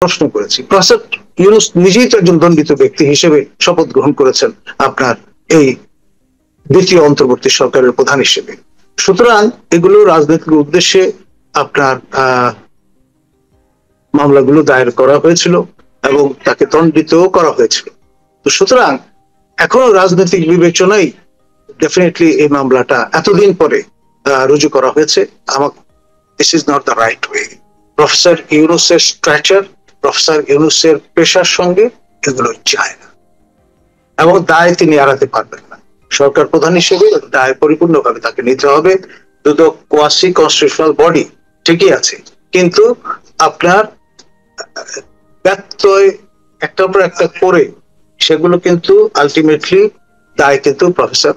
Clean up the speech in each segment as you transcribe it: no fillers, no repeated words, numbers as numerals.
প্রশ্ন করেছি। প্রফেসর ইউনূস নিজেই তো একজন দণ্ডিত ব্যক্তি হিসেবে শপথ গ্রহণ করেছেন আপনার এই দ্বিতীয় অন্তর্বর্তী সরকারের প্রধান হিসেবে। সুতরাং এগুলো রাজনৈতিক উদ্দেশ্যে আপনার মামলাগুলো দায়ের করা হয়েছিল এবং তাকে দণ্ডিত করা হয়েছিল। তো সুতরাং এখনো রাজনৈতিক বিবেচনায় ডেফিনেটলি এই মামলাটা এতদিন পরে রুজু করা হয়েছে। আমার this is not the right way. Professor ইউনূসের স্ট্রাকচার, প্রফেসর ইউনূসের পেশার সঙ্গে এগুলো যায় না এবং দায় তিনি এড়াতে পারবেন না। সরকার প্রধান হিসেবে দায় পরিপূর্ণভাবে তাকে নিতে হবে। দুদক কোয়াসি কনস্টিটিউশনাল বডি ঠিকই আছে, কিন্তু আপনার ব্যত্যয় একটার পর একটা করে সেগুলো কিন্তু আলটিমেটলি দায় কিন্তু প্রফেসর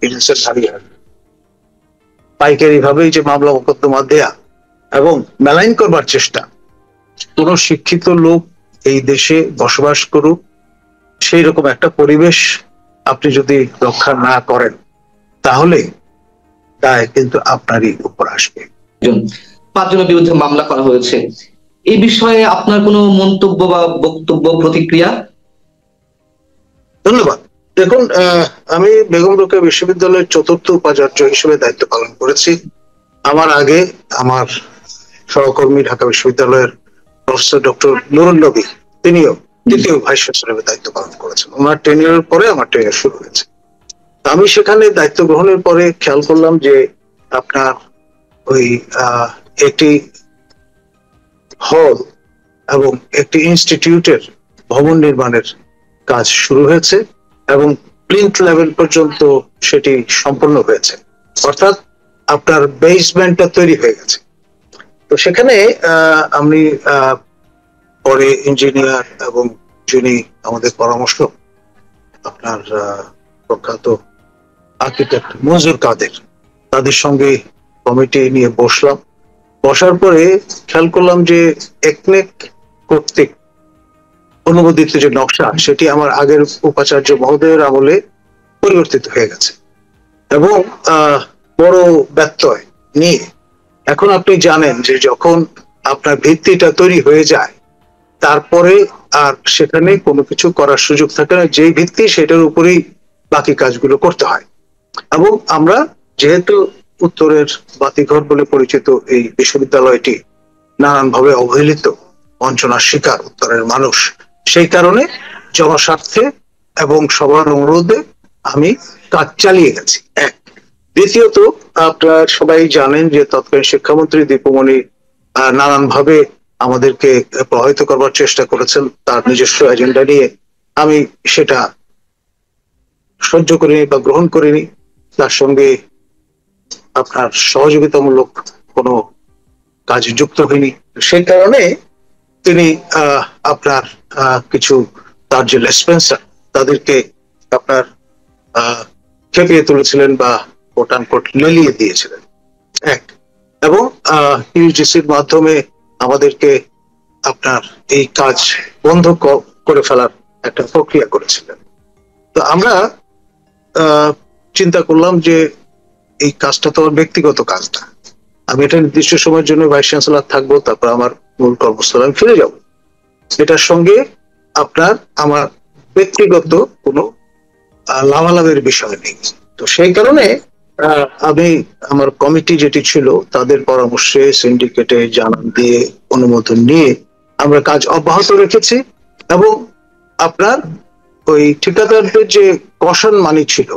ইউনূসের হারিয়ে আসবে। পাইকারি ভাবে যে মামলা মোকদ্দমা দেয়া এবং মেলাইন করবার চেষ্টা, কোন শিক্ষিত লোক এই দেশে বসবাস করুক সেই রকম একটা পরিবেশ আপনি যদি রক্ষা না করেন তাহলে দায় কিন্তু আপনারই উপর আসবে। 5 জনের বিরুদ্ধে মামলা করা হয়েছে, এই বিষয়ে আপনার কোনো মন্তব্য বা বক্তব্য, প্রতিক্রিয়া? ধন্যবাদ। দেখুন, আমি বেগম রোকেয়া বিশ্ববিদ্যালয়ের 4র্থ উপাচার্য হিসেবে দায়িত্ব পালন করেছি। আমার আগে আমার সহকর্মী ঢাকা বিশ্ববিদ্যালয়ের প্রফেসর ডক্টর নুরুন নবী, তিনিও 2য় ভাইস চ্যান্সেলরের দায়িত্ব পালন করেছেন। ওনার টেনিয়রের পরে আমার টেনিয়র শুরু হয়েছে। আমি সেখানে দায়িত্ব গ্রহণের পরে খেয়াল করলাম যে আপনার ওই একটি হল এবং একটি ইনস্টিটিউটের ভবন নির্মাণের কাজ শুরু হয়েছে এবং প্লিন্থ লেভেল পর্যন্ত সেটি সম্পন্ন হয়েছে, অর্থাৎ আপনার বেসমেন্টটা তৈরি হয়ে গেছে। তো সেখানে আমি পরে ইঞ্জিনিয়ার এবং যিনি আমাদের পরামর্শ আপনার প্রখ্যাত আর্কিটেক্ট মনজুর কাদের, তাদের সঙ্গে কমিটি নিয়ে বসলাম। বসার পরে খেয়াল করলাম যে একনেক কর্তৃক অনুমোদিত যে নকশা সেটি আমার আগের উপাচার্য মহোদয়ের আমলে পরিবর্তিত হয়ে গেছে এবং বড় ব্যত্যয় নিয়ে এখন আপনি জানেন যে যখন আপনার ভিত্তিটা তৈরি হয়ে যায় তারপরে আর সেখানে কোনো কিছু করার সুযোগ থাকে না, যেই ভিত্তি সেটার উপরেই বাকি কাজগুলো করতে হয়। এবং আমরা যেহেতু উত্তরের বাতিঘর বলে পরিচিত এই বিশ্ববিদ্যালয়টি নানানভাবে অবহেলিত, বঞ্চনার শিকার উত্তরের মানুষ, সেই কারণে জনস্বার্থে এবং সবার অনুরোধে আমি কাজ চালিয়ে গেছি। এক, দ্বিতীয়ত আপনারা সবাই জানেন যে তৎকালীন শিক্ষামন্ত্রী দীপুমণি নানানভাবে আমাদেরকে প্রভাবিত করবার চেষ্টা করেছেন তার নিজস্ব এজেন্ডা নিয়ে। আমি সেটা সহ্য করিনি বা গ্রহণ করিনি, তার সঙ্গে আপনার সহযোগিতামূলক কোনো কাজে যুক্ত হয়নি। সেই কারণে তিনি আপনার কিছু তার যে লেসপেন্সার তাদেরকে আপনার খেপিয়ে তুলেছিলেন বা কোট আনকোট লেলিয়ে দিয়েছিলেন। এক, এবং ইউজিসির মাধ্যমে আমাদেরকে আপনার এই কাজ বন্ধ করে ফেলার একটা প্রক্রিয়া করেছিলেন। তো আমরা চিন্তা করলাম যে এই কাজটা তো আমার ব্যক্তিগত কাজটা, আমি এটা নির্দিষ্ট সময়ের জন্য ভাইস চ্যান্সেলর থাকবো, তারপর আমার মূল কর্মস্থলে আমি ফিরে যাব, এটার সঙ্গে আপনার আমার ব্যক্তিগত কোনো লাভালাভের বিষয় নেই। তো সেই কারণে আমি আমার কমিটি যেটি ছিল তাদের পরামর্শে সিন্ডিকেটে জানান দিয়ে অনুমোদন নিয়ে আমরা কাজ অব্যাহত রেখেছি এবং আপনার ওই ঠিকাদারদের যে কশন মানি ছিল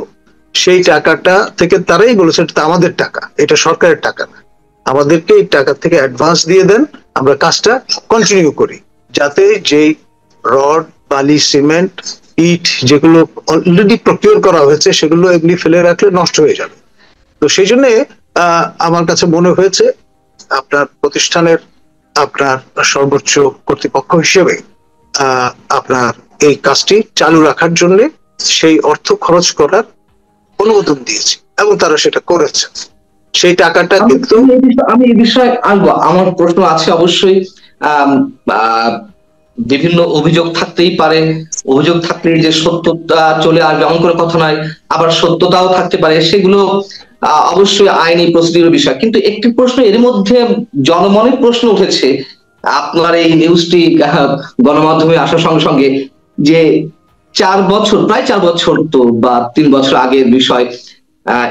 সেই টাকাটা থেকে তারাই বলেছে এটা আমাদের টাকা, এটা সরকারের টাকা না, আমাদেরকে এই টাকা থেকে অ্যাডভান্স দিয়ে দেন, আমরা কাজটা কন্টিনিউ করি, যাতে যেই রড, বালি, সিমেন্ট, ইট যেগুলো অলরেডি প্রকিউর করা হয়েছে সেগুলো এমনি ফেলে রাখলে নষ্ট হয়ে যাবে। তো সেই জন্য আমার কাছে মনে হয়েছে আপনার প্রতিষ্ঠানের আপনার সর্বোচ্চ কর্তৃপক্ষ হিসেবে আপনার এই কাজটি চালু রাখার জন্য সেই অর্থ খরচ করার অনুমোদন দিয়েছি এবং তারা সেটা করেছে। সেই টাকাটা কিন্তু আমি এই বিষয়ে আসবো, আমার প্রশ্ন আছে অবশ্যই। বিভিন্ন অভিযোগ থাকতেই পারে, অভিযোগ থাকলে যে সত্যতা চলে আসবে এমন কোনো কথা নয়, আবার সত্যতাও থাকতে পারে, সেগুলো অবশ্যই আইনি প্রসিডিউর বিষয়। কিন্তু একটি প্রশ্ন এর মধ্যে জনমনের প্রশ্ন উঠেছে আপনার এই নিউজটি গণমাধ্যমে আসার সঙ্গে সঙ্গে, যে 4 বছর, প্রায় 4 বছর তো বা 3 বছর আগের বিষয়,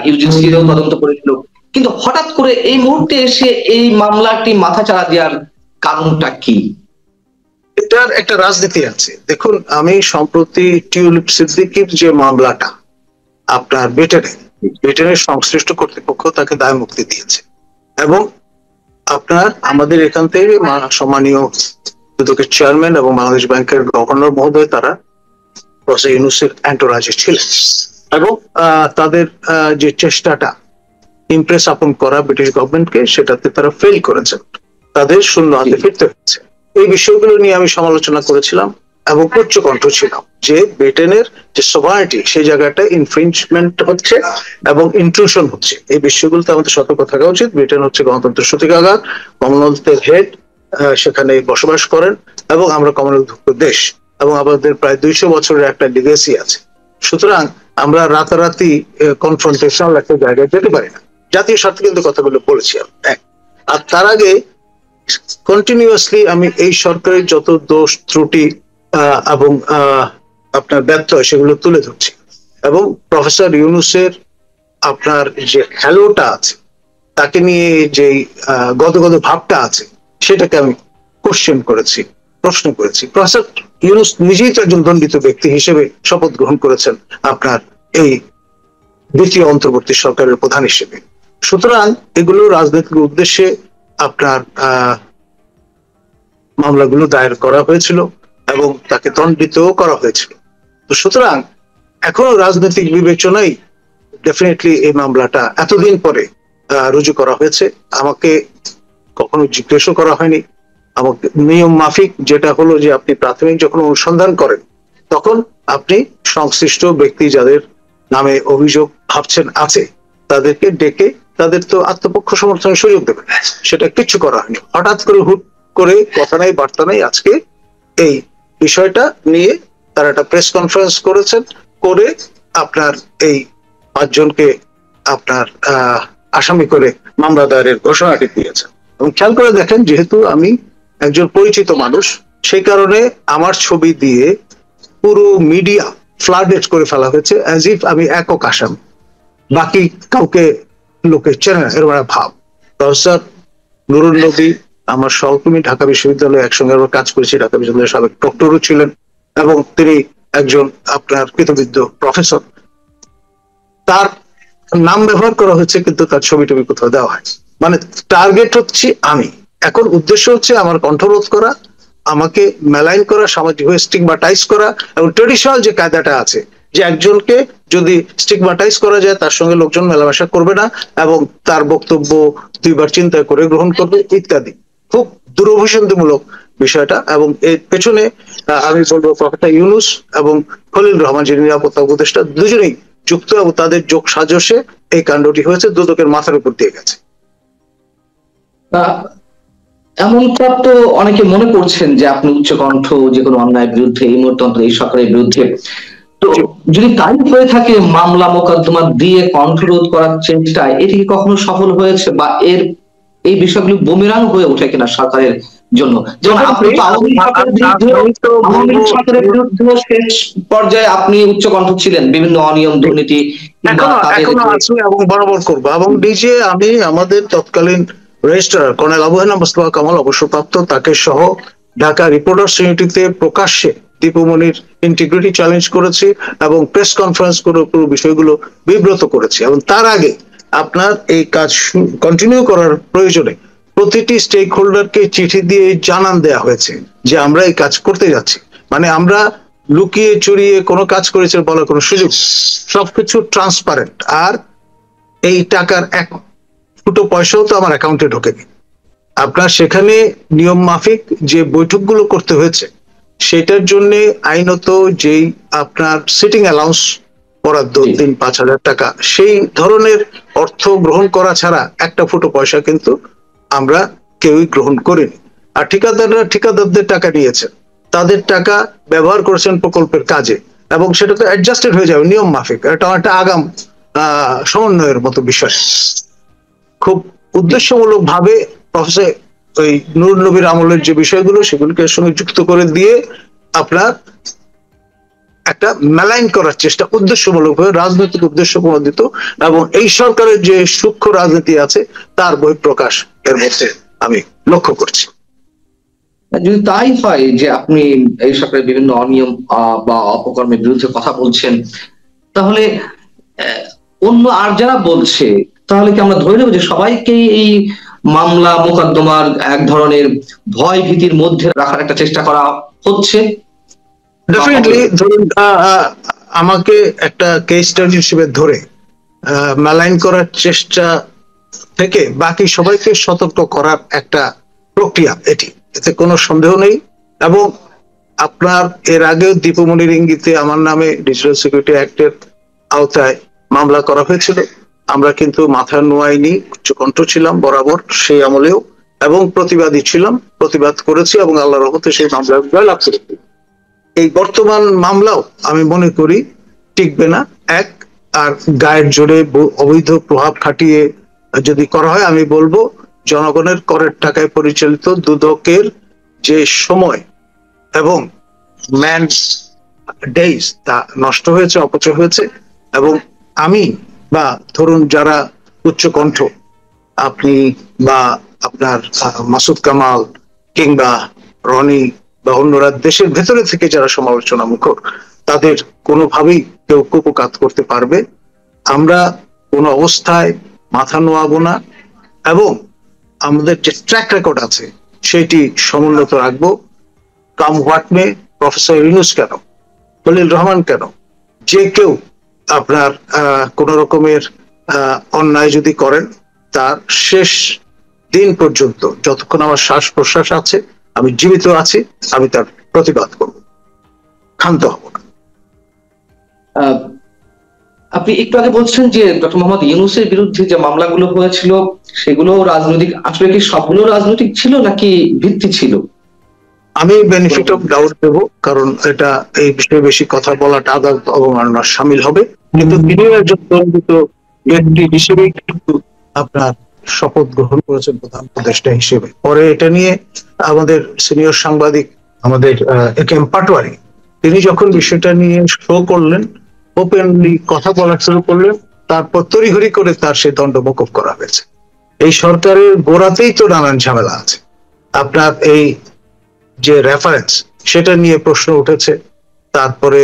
ইউজিসিও তদন্ত করেছিল, কিন্তু হঠাৎ করে এই মুহূর্তে এসে এই মামলাটি মাথাচাড়া দেওয়ার কারণটা কি? এটার একটা রাজনীতি আছে। দেখুন, আমি সম্প্রতি টিউলিপ সিদ্দিকীর যে মামলাটা আপনার ব্রিটেনের সংশ্লিষ্ট কর্তৃপক্ষ তাকে দায় মুক্তি দিয়েছে, এবং আপনার আমাদের এখান থেকে সম্মানীয় দুদকের চেয়ারম্যান এবং বাংলাদেশ ব্যাংকের গভর্নর মহোদয় তারা প্রফেসর ইউনূসের এন্টোরাজে ছিলেন, এবং তাদের যে চেষ্টাটা ইমপ্রেস আপন করা ব্রিটিশ গভর্নমেন্টকে, সেটাতে তারা ফেল করেছেন, তাদের শূন্য হাতে ফিরতে হচ্ছে। এই বিষয়গুলো নিয়ে আমি সমালোচনা করেছিলাম এবং উচ্চ কণ্ঠ ছিলাম যে ব্রিটেনের যে সোভারেনিটি সেই জায়গাটা ইনফ্রিঞ্জমেন্ট হচ্ছে এবং ইন্ট্রুশন হচ্ছে। এই বিষয়গুলোতে আমাদের সতর্ক থাকা উচিত। ব্রিটেন হচ্ছে গণতন্ত্রের সূতিকাগার, কমনওয়েলথের হেড, সেখানে বসবাস করেন, এবং আমরা কমনওয়েলথভুক্ত দেশ, এবং আমাদের প্রায় 200 বছরের একটা লিগেসি আছে। সুতরাং আমরা রাতারাতি কনফ্রন্টেশনাল একটা জায়গায় যেতে পারি না। জাতীয় স্বার্থে কিন্তু কথাগুলো বলেছি এক। আর তার আগে কন্টিনিউয়াসলি আমি এই সরকারের যত দোষ ত্রুটি এবং আপনার ব্যর্থ সেগুলো তুলে ধরছি, এবং প্রফেসর ইউনূসের আপনার যে হ্যালোটা আছে, তাকে নিয়ে যে গদগদ ভাবটা আছে, সেটাকে আমি কোশ্চেন করেছি, প্রশ্ন করেছি। প্রফেসর ইউনূস নিজেই তো একজন দণ্ডিত ব্যক্তি হিসেবে শপথ গ্রহণ করেছেন আপনার এই দ্বিতীয় অন্তর্বর্তী সরকারের প্রধান হিসেবে। সুতরাং এগুলো রাজনৈতিক উদ্দেশ্যে আপনার মামলাগুলো দায়ের করা হয়েছিল এবং তাকে দণ্ডিত করা হয়েছিল। তো সুতরাং এখনো রাজনৈতিক বিবেচনায় ডেফিনেটলি এই মামলাটা এতদিন পরে রুজু করা হয়েছে। আমাকে কখনো জিজ্ঞেসও করা হয়নি। আমাকে নিয়ম মাফিক যেটা হলো যে আপনি প্রাথমিক যখন অনুসন্ধান করেন, তখন আপনি সংশ্লিষ্ট ব্যক্তি যাদের নামে অভিযোগ ভাবছেন আছে, তাদেরকে ডেকে তাদের তো আত্মপক্ষ সমর্থনের সুযোগ দেবেন। সেটা কিচ্ছু করা হয়নি। হঠাৎ করে হুট করে কথা নাই বার্তা নাই, আজকে এই বিষয়টা নিয়ে তারা একটা প্রেস কনফারেন্স করেছেন, করে আপনার এই 5 জনকে আপনার আসামি করে মামলা দায়েরের ঘোষণাটি দিয়েছেন। এবং খেয়াল করে দেখেন, যেহেতু আমি একজন পরিচিত মানুষ, সেই কারণে আমার ছবি দিয়ে পুরো মিডিয়া ফ্লাডেড করে ফেলা হয়েছে, অ্যাজ ইফ আমি একক আসামি, বাকি কাউকে লোকে চেনে না, এরকম ভাব। প্রফেসর নুরুন নবী আমার সহকর্মী, ঢাকা বিশ্ববিদ্যালয়ে একসঙ্গে আমরা কাজ করেছি, ঢাকা বিশ্ববিদ্যালয়ের সাবেক প্রক্টরও ছিলেন, এবং তিনি একজন আপনার কৃতবিদ্য প্রফেসর। তার নাম ব্যবহার করা হয়েছে, কিন্তু তার ছবি টবি কোথাও দেওয়া হয়। মানে টার্গেট হচ্ছে আমি। এখন উদ্দেশ্য হচ্ছে আমার কণ্ঠরোধ করা, আমাকে মেলাইন করা, সামাজিকভাবে স্টিগমাটাইজ করা, এবং ট্রেডিশনাল যে কায়দাটা আছে যে একজনকে যদি স্টিগমাটাইজ করা যায়, তার সঙ্গে লোকজন মেলামেশা করবে না এবং তার বক্তব্য 2বার চিন্তা করে গ্রহণ করবে ইত্যাদি। খুব দুরভিসন্ধিমূলক বিষয়টা। এবং এর পেছনে আমি বলবো প্রফেসর ইউনূস এবং খলিল রহমান, যিনি নিরাপত্তা উপদেষ্টা, দুজনেই যুক্ত, এবং তাদের যোগ সাজসে এই কাণ্ডটি হয়েছে, দুদকের মাথার উপর দিয়ে গেছে। এমনটা তো অনেকে মনে করছেন যে আপনি উচ্চকণ্ঠ যে কোনো অন্যায়ের বিরুদ্ধে, এই মুহূর্তে অন্তত এই সরকারের বিরুদ্ধে। তো যদি তাই হয়ে থাকে, মামলা মোকদ্দমা দিয়ে কণ্ঠরোধ করার চেষ্টায় এটি কি কখনো সফল হয়েছে, বা এই বিষয়গুলি বুমেরাং হয়ে ওঠে কিনা সরকারের জন্য? যেমন আপনি তো আওয়ামী সরকারের বিরুদ্ধে শেষ পর্যায়ে আপনি উচ্চকণ্ঠ ছিলেন বিভিন্ন অনিয়ম, দুর্নীতি, এখনো আছি এবং বরাবর করবো। এবং নিজে আমি আমাদের তৎকালীন রেজিস্ট্রার কর্নেল আবু হেনা মোস্তফা কামাল, অবসরপ্রাপ্ত, তাকে সহ ঢাকা রিপোর্টার্স ইউনিটিতে প্রকাশ্যে দীপুমনির ইন্টিগ্রিটি চ্যালেঞ্জ করেছি, এবং প্রেস কনফারেন্স করে পুরো বিষয়গুলো বিব্রত করেছি। এবং তার আগে আপনার এই কাজ কন্টিনিউ করার প্রয়োজনে প্রতিটি স্টেক হোল্ডারকে চিঠি দিয়ে জানান দেয়া হয়েছে যে আমরা এই কাজ করতে যাচ্ছি। মানে আমরা লুকিয়ে চুরিয়ে কোনো কাজ করেছে বলার কোনো সুযোগ, সবকিছু ট্রান্সপারেন্ট। আর এই টাকার এক ফুটো পয়সাও তো আমার অ্যাকাউন্টে ঢোকেনি। আপনার সেখানে নিয়ম মাফিক যে বৈঠকগুলো করতে হয়েছে, সেটার জন্য আইনত যেই আপনার সিটিং অ্যালাউন্স বরাদ্দ 3-5 হাজার টাকা, সেই ধরনের অর্থ গ্রহণ করা ছাড়া একটা ফুটো পয়সা কিন্তু আমরা কেউই গ্রহণ করিনি। আর ঠিকাদাররা ঠিকাদারদের টাকা নিয়েছেন, তাদের টাকা ব্যবহার করেছেন প্রকল্পের কাজে, এবং সেটা তো অ্যাডজাস্টেড হয়ে যাবে নিয়ম মাফিক। এটা একটা আগাম সমন্বয়ের মতো বিষয়। খুব উদ্দেশ্যমূলক ভাবে প্রফেসর ওই নূর নবীর আমলের যে বিষয়গুলো সেগুলোকে সঙ্গে যুক্ত করে দিয়ে আপনার একটা মেলাইন করার চেষ্টা উদ্দেশ্যমূলকভাবে, রাজনৈতিক উদ্দেশ্য প্রণোদিত, এবং এই সরকারের যে সূক্ষ্ম রাজনীতি আছে তার বহিঃপ্রকাশ এর মধ্যে আমি লক্ষ্য করছি। যদি তাই হয় যে আপনি এই সরকারের বিভিন্ন অনিয়ম বা অপকর্মের বিরুদ্ধে কথা বলছেন, তাহলে অন্য আর যারা বলছে তাহলে কি আমরা ধরে নেব যে সবাইকে এই মামলা মোকদ্দমার এক ধরনের ভয় ভীতির মধ্যে রাখার একটা চেষ্টা করা হচ্ছে? ডেফিনেটলি ধরুন আমাকে একটা কেস স্টাডি হিসেবে ধরে মেলাইন করার চেষ্টা থেকে বাকি সবাইকে সতর্ক করার একটা প্রক্রিয়া এটি, এতে কোনো সন্দেহ নেই। এবং আপনার এর আগেও দীপমণির ইঙ্গিতে আমার নামে ডিজিটাল সিকিউরিটি অ্যাক্টের আওতায় মামলা করা হয়েছিল, আমরা কিন্তু মাথা নোয়াইনি, উচ্চকণ্ঠ ছিলাম বরাবর সেই আমলেও, এবং প্রতিবাদী ছিলাম, প্রতিবাদ করেছি এবং আল্লাহর রহমতে সেই মামলা জয়লাভ করেছি। এই বর্তমান মামলাও আমি মনে করি টিকবে না। এক, আর গায়ের জোরে অবৈধ প্রভাব খাটিয়ে যদি করা হয়, আমি বলবো জনগণের করের টাকায় পরিচালিত দুদকের যে সময় এবং ম্যান ডেইজ তা নষ্ট হয়েছে, অপচয় হয়েছে। এবং আমি বা ধরুন যারা উচ্চকণ্ঠ, আপনি বা আপনার মাসুদ কামাল কিংবা রনি বা অন্যরা দেশের ভেতরে থেকে যারা সমালোচনা মুখর, তাদের কোনোভাবেই কেউ কুপকাত করতে পারবে। আমরা কোনো অবস্থায় মাথা নোয়াবো না এবং আমাদের যে ট্র্যাক রেকর্ড আছে সেটি সমুন্নত রাখবো। Come what may, professor Yunus কেন, খলিল রহমান কেন, যে কেউ আপনার কোন রকমের অন্যায় যদি করেন, তার শেষ দিন পর্যন্ত যতক্ষণ আমার শ্বাস প্রশ্বাস আছে, আমি জীবিত আছি, আমি তার প্রতিবাদ করব, ক্ষান্ত হব না। আপনি একটু আগে বলছেন যে ডক্টর মোহাম্মদ ইউনূসের বিরুদ্ধে যে মামলাগুলো হয়েছিল সেগুলো রাজনৈতিক, আসলে কি সবগুলো রাজনৈতিক ছিল নাকি ভিত্তি ছিল? আমি বেনিফিট অফ ডাউট দেব, কারণ এটা এই বিষয়ে বেশি কথা বলাটা আদালত অবমাননার সামিল হবে। কিন্তু তিনি একজন পরিচিত ব্যক্তি হিসেবে কিন্তু আপনার শপথ গ্রহণ করেছেন প্রধান উপদেষ্টা হিসেবে। পরে এটা নিয়ে আমাদের সিনিয়র সাংবাদিক আমাদের একেএম পাটোয়ারি, তিনি যখন বিষয়টা নিয়ে শো করলেন, ওপেনলি কথা বলা শুরু করলেন, তারপর তড়িঘড়ি করে তার সেই দণ্ড মওকুফ করা হয়েছে। এই সরকারের গোড়াতেই তো নানান ঝামেলা আছে। আপনার এই যে রেফারেন্স, সেটা নিয়ে প্রশ্ন উঠেছে। তারপরে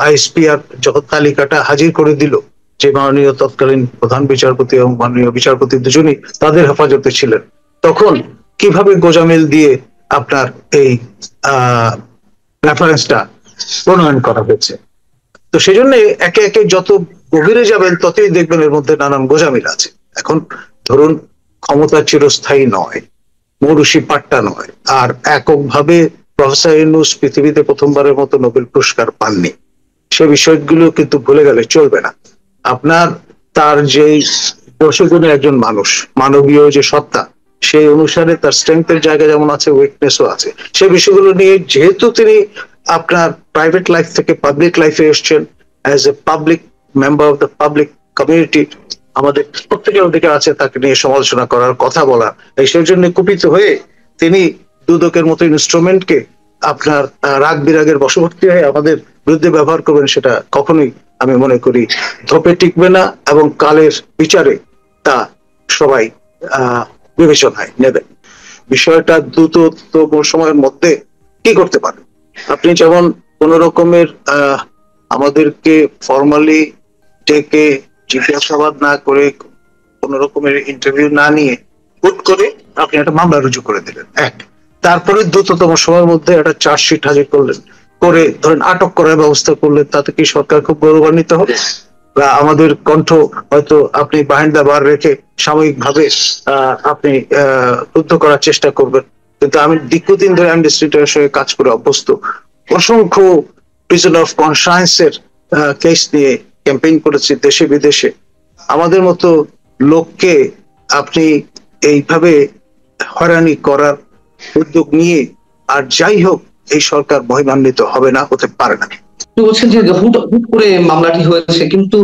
আইএসপিআর যখন তালিকাটা হাজির করে দিল, যে মাননীয় তৎকালীন প্রধান বিচারপতি এবং মাননীয় বিচারপতি দুজনই তাদের হেফাজতে ছিলেন, তখন কিভাবে গোজামিল দিয়ে আপনার এই রেফারেন্সটা প্রণয়ন করা হয়েছে। তো সেই জন্য একে একে যত গভীরে যাবেন ততই দেখবেন এর মধ্যে নানান গোজামিল আছে। এখন ধরুন, ক্ষমতা চিরস্থায়ী নয়, মৌরুষি পাট্টা নয়, আর এককভাবে প্রফেসর ইউনূস পৃথিবীতে প্রথমবারের মতো নোবেল পুরস্কার পাননি, সে বিষয়গুলো কিন্তু ভুলে গেলে চলবে না। আপনার তার যেই দর্শগুণের একজন মানুষ, মানবীয় যে সত্তা, সেই অনুসারে তার স্ট্রেংথের জায়গা যেমন আছে, উইকনেসও আছে। সে বিষয়গুলো নিয়ে যেহেতু তিনি আপনার প্রাইভেট লাইফ থেকে পাবলিক লাইফে এসছেন, as a public member of the public community, আমাদের প্রত্যেকের অধিকার আছে তাকে নিয়ে সমালোচনা করার, কথা বলার। এই সেই জন্য কুপিত হয়ে তিনি দুদকের মতো ইনস্ট্রুমেন্টকে আপনার রাগ বিরাগের বশবর্তী হয়ে আমাদের বিরুদ্ধে ব্যবহার করবেন, সেটা কখনোই আমি মনে করি ধোপে টিকবে না, এবং কালের বিচারে তা সবাই বিবেচনায় নেবেন। বিষয়টা দ্রুততম সময়ের মধ্যে কি করতে পারে, আপনি যেমন কোন রকমের আমাদেরকে ফর্মালি ডেকে জিজ্ঞাসাবাদ না করে, কোন রকমের ইন্টারভিউ না নিয়ে হুট করে আপনি একটা মামলা রুজু করে দিলেন। এক, তারপরে দ্রুততম সময়ের মধ্যে একটা চার্জশিট হাজির করলেন, করে ধরেন আটক করার ব্যবস্থা করলেন, তাতে কি সরকার খুব গৌরবান্বিত হবে? বা আমাদের কণ্ঠ হয়তো আপনি বাহিনী দা বার রেখে সাময়িকভাবে আপনি রুদ্ধ করার চেষ্টা করবেন। কিন্তু আমি দীর্ঘদিন ধরে অ্যামনেস্টি ইন্টারন্যাশনালের সঙ্গে কাজ করে অভ্যস্ত, অসংখ্য প্রিজনার অফ কনসায়েন্সের কেস নিয়ে ক্যাম্পেইন করেছি দেশে বিদেশে। আমাদের মতো লোককে আপনি এইভাবে হয়রানি করার উদ্যোগ নিয়ে, আর যাই হোক, এই সরকার মহিমান্বিত হবে না, হতে পারে না। বলছেন যে হুট করে মামলাটি হয়েছে, কিন্তু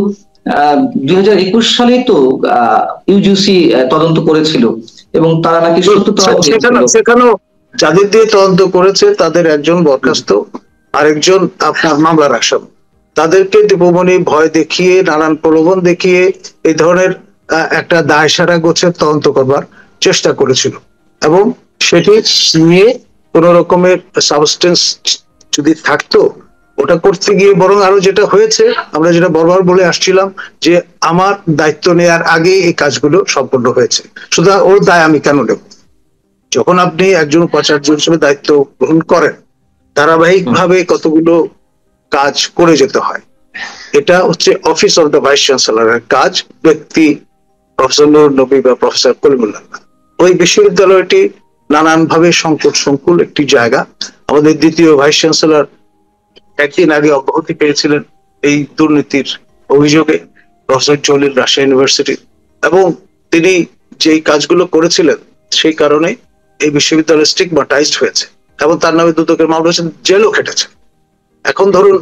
2021 সালেই তো ইউজিসি তদন্ত করেছিল এবং তারা নাকি সেখানেও যাদের দিয়ে তদন্ত করেছে তাদের একজন বরখাস্ত, আরেকজন আপনার মামলার আসামি। তাদেরকে দীপমণি ভয় দেখিয়ে, নানান প্রলোভন দেখিয়ে এই ধরনের একটা দায়সারা গোছের তদন্ত করবার চেষ্টা করেছিল, এবং সেটি নিয়ে কোন রকমের সাবস্টেন্স যদি থাকতো ওটা করতে গিয়ে বরং আরো যেটা হয়েছে, আমরা যেটা বারবার বলে আসছিলাম যে আমার দায়িত্ব নেওয়ার আগে এই কাজগুলো সম্পন্ন হয়েছে, সুতরাং ওর দায় আমি কেন নেব? যখন আপনি একজন উপাচার্য হিসেবে দায়িত্ব গ্রহণ করেন, ধারাবাহিক ভাবে কতগুলো কাজ করে যেতে হয়। এটা হচ্ছে অফিস অফ দ্য ভাইস চ্যান্সেলরের কাজ, ব্যক্তি প্রফেসর নূর নবী বা প্রফেসর কলিমুল্লাহ। ওই বিশ্ববিদ্যালয়টি নানান ভাবে সংকট সংকুল একটি জায়গা। আমাদের দ্বিতীয় ভাইস চ্যান্সেলর একদিন আগে অব্যাহতি পেয়েছিলেন এই দুর্নীতির অভিযোগে, প্রফেসর জলিল রাজশাহী ইউনিভার্সিটি, এবং তিনি যেই কাজগুলো করেছিলেন সেই কারণে এই বিশ্ববিদ্যালয় স্টিগমাটাইজড হয়েছে এবং তার নামে দুদকের মামলা হয়েছে, জেলও খেটেছে। এখন ধরুন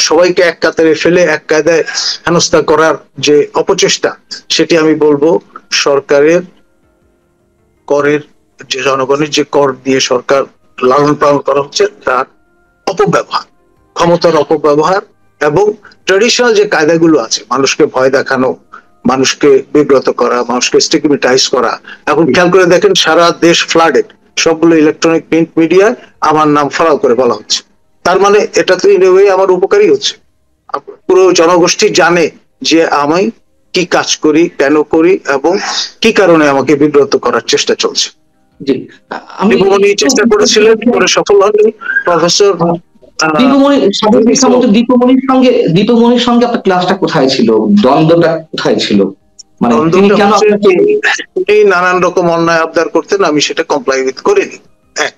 সবাইকে এক কাতারে ফেলে এক কায়দায় হেনস্থা করার যে অপচেষ্টা, সেটি আমি বলবো সরকারের করের যে জনগণের যে কর দিয়ে সরকার লালন পালন করা হচ্ছে তার অপব্যবহার, ক্ষমতার অপব্যবহার, এবং ট্রেডিশনাল যে কায়দাগুলো আছে, মানুষকে ভয় দেখানো, মানুষকে বিব্রত করা, মানুষকে স্টিগমেটাইজ করা। এখন খেয়াল করে দেখেন সারা দেশ ফ্লাডেড, সবগুলো ইলেকট্রনিক প্রিন্ট মিডিয়ায় আমার নাম ফলাও করে বলা হচ্ছে। তার মানে এটা তো ইন এ ওয়ে আমার উপকারী হচ্ছে। পুরো জনগোষ্ঠী জানে যে আমি কি কাজ করি, কেন করি, এবং কি কারণে আমাকে বিব্রত করার চেষ্টা চলছে। আমি চেষ্টা করেছিলেন, পরে সফল হননি। প্রফেসর দীপমণির সঙ্গে আপনার ক্লাসটা কোথায় ছিল, দ্বন্দ্বটা কোথায় ছিল? মানে নানান রকম অন্যায় আবদার করতেন, আমি সেটা কমপ্লাই করিনি, এক।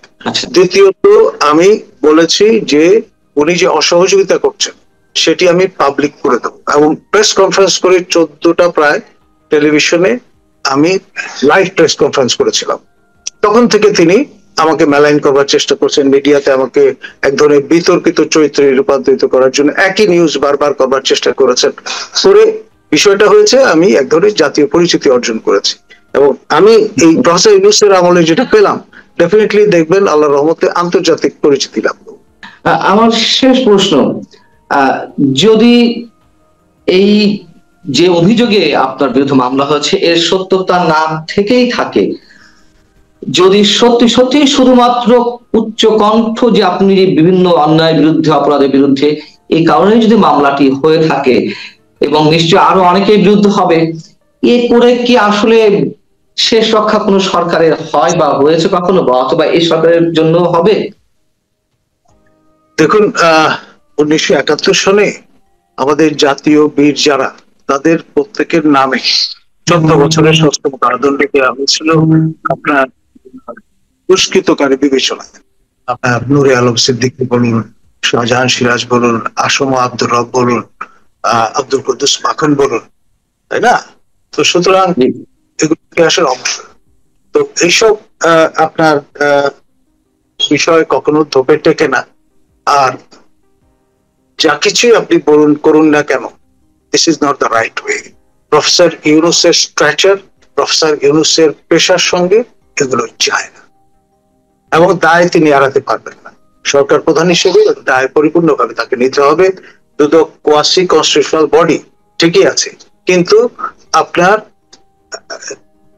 দ্বিতীয়ত আমি বলেছি যে উনি যে অসহযোগিতা করছেন সেটি আমি পাবলিক করে দেবো, এবং প্রেস কনফারেন্স করে 14টা প্রায় টেলিভিশনে আমি লাইভ প্রেস কনফারেন্স করেছিলাম। তখন থেকে তিনি আমাকে মেলাইন করবার চেষ্টা করছেন, মিডিয়াতে আমাকে এক ধরনের বিতর্কিত চরিত্রে রূপান্তরিত করার জন্য একই নিউজ বারবার করবার চেষ্টা করেছেন। করে বিষয়টা হয়েছে আমি এক ধরনের জাতীয় পরিচিতি অর্জন করেছি, এবং আমি এই প্রফেসর ইউনূসের আমলে যেটা পেলাম, ডেফিনেটলি দেখবেন আল্লাহর রহমতে আন্তর্জাতিক পরিচিতি লাভ করব। আমার শেষ প্রশ্ন, যদি এই যে অভিযোগে আপনার বিরুদ্ধে মামলা হয়েছে এর সত্যতা না থেকেই থাকে, যদি সত্যি সত্যি শুধুমাত্র উচ্চ কণ্ঠ যে আপনি বিভিন্ন অন্যায়ের বিরুদ্ধে, অপরাধের বিরুদ্ধে, এই কারণে যদি মামলাটি হয়ে থাকে, এবং নিশ্চয় আরো অনেকের বিরুদ্ধে হবে, এ করে কি আসলে শেষ রক্ষা কোনো সরকারের হয় বা হয়েছে কখনো, বা অথবা এই সরকারের জন্য হবে? দেখুন 1971 সনে আমাদের জাতীয় বীর যারা, তাদের প্রত্যেকের নামে 14 বছরের সশ্রম কারাদণ্ড দেওয়া হয়েছিল আপনার পুরস্কৃতকারী বিবেচনায়। আপনার নূরে আলম সিদ্দিকী বলুন, শাহজাহান সিরাজ বলুন, আসমা আব্দুর রব বলুন, আব্দুল কুদ্দুস মাখন বলুন, তাই না? তো সুতরাং এগুলো ইতিহাসের অংশ। তো এইসব আপনার বিষয় কখনো ধোপে টেকে না। আর যা কিছুই আপনি বলুন করুন না কেন, this is not the right way. Professor ইউনূসের স্ট্রাকচার, প্রফেসর ইউনূসের পেশার সঙ্গে এগুলো যায় না, এবং দায় তিনি এড়াতে পারবেন না। সরকার প্রধান হিসেবে দায় পরিপূর্ণভাবে তাকে নিতে হবে। দুদক কোয়াসি কনস্টিটিউশনাল বডি ঠিকই আছে, কিন্তু আপনার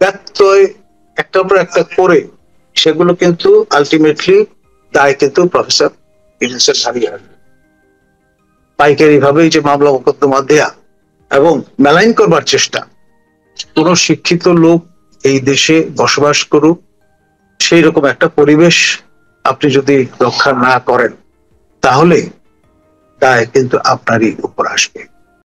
ব্যত্যয় একটার পর একটা করে সেগুলো কিন্তু আলটিমেটলি দায় কিন্তু প্রফেসর ইউনূসের হারিয়ে আসবে। পাইকারি ভাবে যে মামলা মোকদ্দমা দেয়া এবং মেলাইন করবার চেষ্টা, কোন শিক্ষিত লোক এই দেশে বসবাস করুক, সেই রকম একটা পরিবেশ আপনি যদি রক্ষা না করেন, তাহলে দায় কিন্তু আপনারই উপর আসবে।